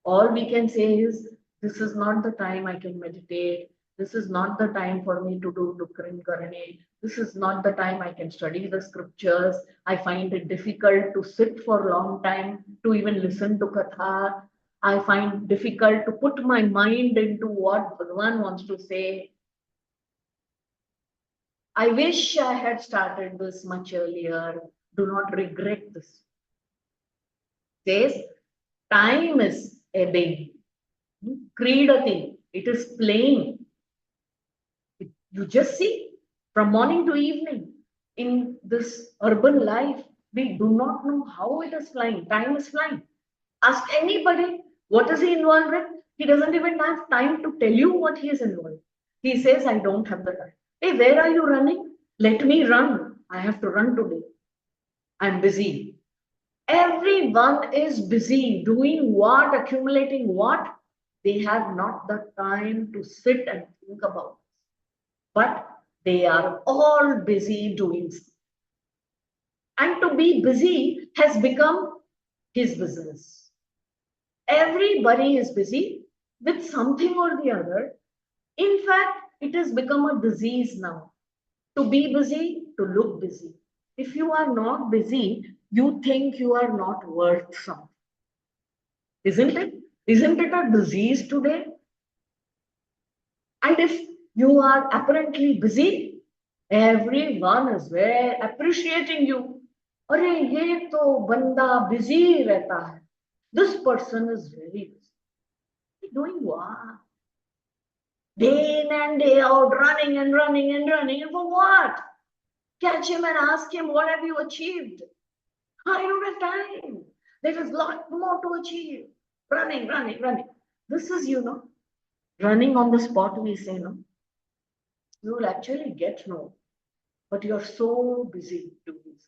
All we can say is, this is not the time I can meditate. This is not the time for me to do Dukran Karane. This is not the time I can study the scriptures. I find it difficult to sit for a long time to even listen to Katha. I find difficult to put my mind into what Bhagavan wants to say. I wish I had started this much earlier. Do not regret this. Says, time is ebbing. Kridati, it is playing. You just see, from morning to evening, in this urban life, we do not know how it is flying. Time is flying. Ask anybody, what is he involved with? He doesn't even have time to tell you what he is involved. He says, I don't have the time. Hey, where are you running? Let me run. I have to run today. I'm busy. Everyone is busy doing what, accumulating what? They have not the time to sit and think about this. But they are all busy doing something. And to be busy has become his business. Everybody is busy with something or the other. In fact, it has become a disease now. To be busy, to look busy. If you are not busy, you think you are not worth something. Isn't it? Isn't it a disease today? And if you are apparently busy, everyone is very appreciating you. अरे ये तो बंदा busy रहता है. This person is very busy. Doing what? Day in and day out, running and running and running. And for what? Catch him and ask him, what have you achieved? I don't have time. There is a lot more to achieve. Running, running, running. This is, running on the spot, we say, no. You will actually get no, but you're so busy doing this.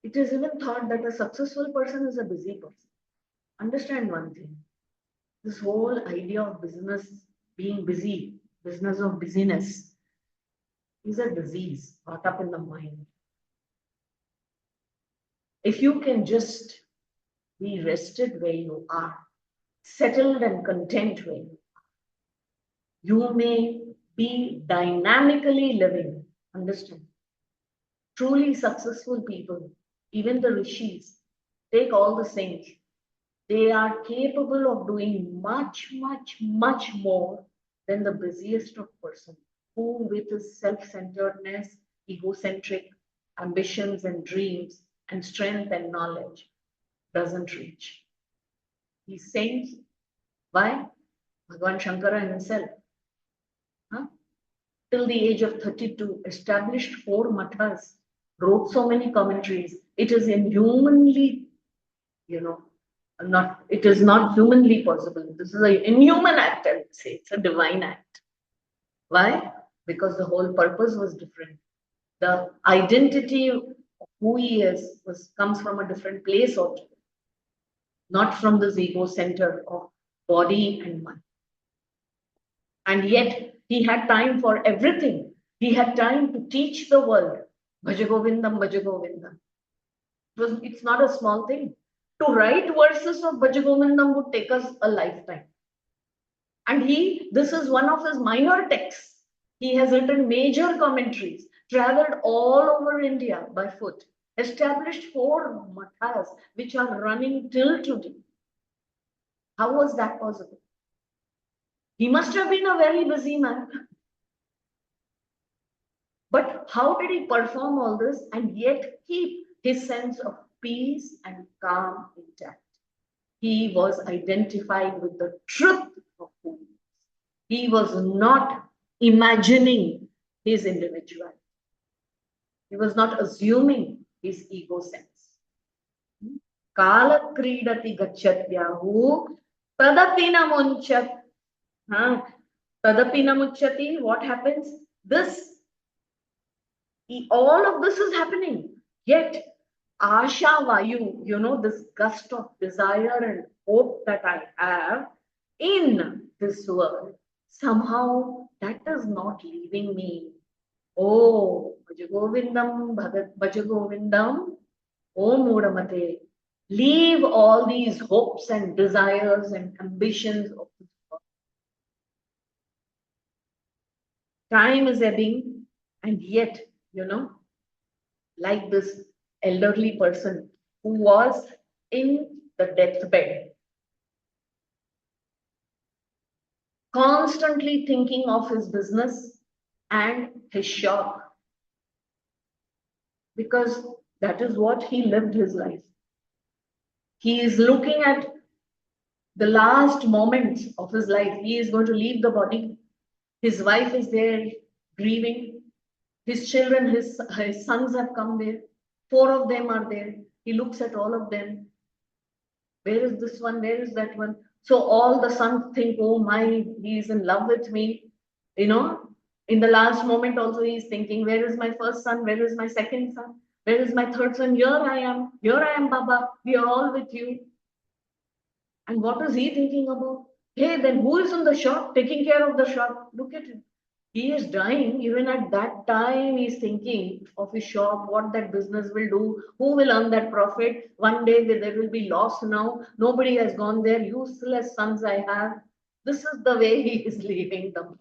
It is even thought that a successful person is a busy person. Understand one thing. This whole idea of business being busy, business of busyness, is a disease caught up in the mind. If you can just be rested where you are, settled and content where you may be dynamically living. Understand? Truly successful people, even the rishis, take all the saints, they are capable of doing much, much, much more than the busiest of person who, with his self-centeredness, egocentric ambitions and dreams, and strength and knowledge, doesn't reach. He's saints. Why? Bhagavan Shankara himself, till the age of 32, established 4 mathas, wrote so many commentaries. It is inhumanly, not, it is not humanly possible. This is an inhuman act, I would say. It's a divine act. Why? Because the whole purpose was different. The identity of who he is comes from a different place altogether, not from this ego center of body and mind. And yet he had time for everything. He had time to teach the world. Bhaja Govindam, Bhaja Govindam. It's not a small thing. To write verses of Bhaja Govindam would take us a lifetime. And this is one of his minor texts. He has written major commentaries, traveled all over India by foot, established 4 mathas which are running till today. How was that possible? He must have been a very busy man. But how did he perform all this and yet keep his sense of peace and calm intact? He was identified with the truth of who he is. He was not imagining his individuality. He was not assuming his ego sense. Kala kridati gachatyahu tadapina munchat. Tadapina munchat. What happens? All of this is happening. Yet, Asha Vayu, this gust of desire and hope that I have in this world, somehow that is not leaving me. Oh, Bhaja Govindam, Bhaja Govindam, oh Mudamate, leave all these hopes and desires and ambitions of this world. Time is ebbing, and yet, like this elderly person who was in the deathbed, constantly thinking of his business and his shop, because that is what he lived his life. He is looking at the last moments of his life. He is going to leave the body. His wife is there grieving. His children, his sons have come there. 4 of them are there. He looks at all of them. Where is this one? Where is that one? So all the sons think, oh my, he is in love with me. In the last moment also he is thinking, where is my first son? Where is my second son? Where is my third son? Here I am, Baba. We are all with you. And what is he thinking about? Hey, then who is in the shop, taking care of the shop? Look at him. He is dying. Even at that time, he's thinking of his shop, what that business will do, who will earn that profit. One day there will be loss now. Nobody has gone there. Useless sons I have. This is the way he is leaving them.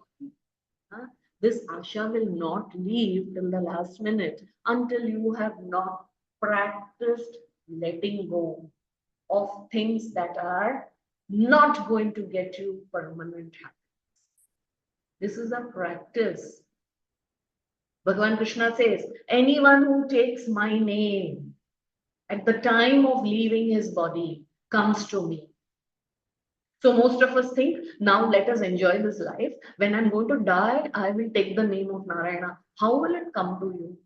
This Asha will not leave till the last minute until you have not practiced letting go of things that are not going to get you permanent happiness. This is a practice. Bhagavan Krishna says, anyone who takes my name at the time of leaving his body comes to me. So most of us think, now let us enjoy this life. When I'm going to die, I will take the name of Narayana. How will it come to you?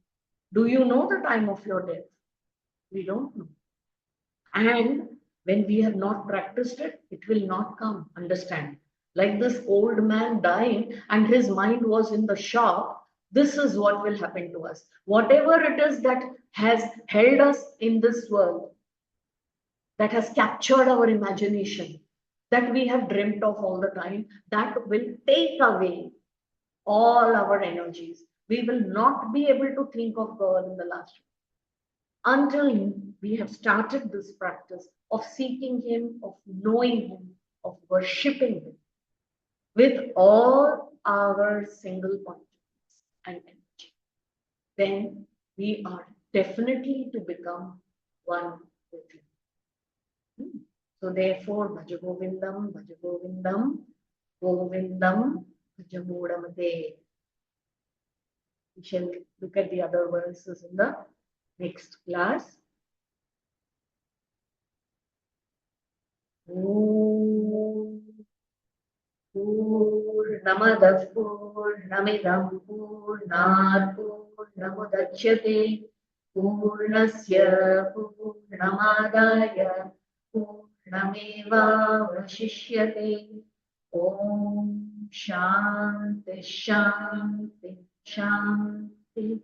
Do you know the time of your death? We don't know. And when we have not practiced it, it will not come. Understand? Like this old man dying and his mind was in the shop. This is what will happen to us. Whatever it is that has held us in this world, that has captured our imagination, that we have dreamt of all the time, that will take away all our energies. We will not be able to think of God in the last until we have started this practice of seeking Him, of knowing Him, of worshipping Him with all our single consciousness and energy. Then we are definitely to become one with Him. So therefore, Bhaja Govindam, Bhaja Govindam, Govindam, Bhaja Mudamate. We shall look at the other verses in the next class. Purnamadah Purnamidam Purnat Purnamudachyate Purnasya Purnamadaya Purnameva Vashishyate. Om Shanti Shanti Shanti.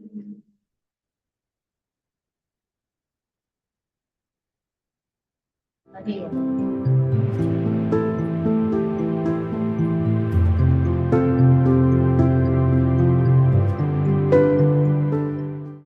Hari Om.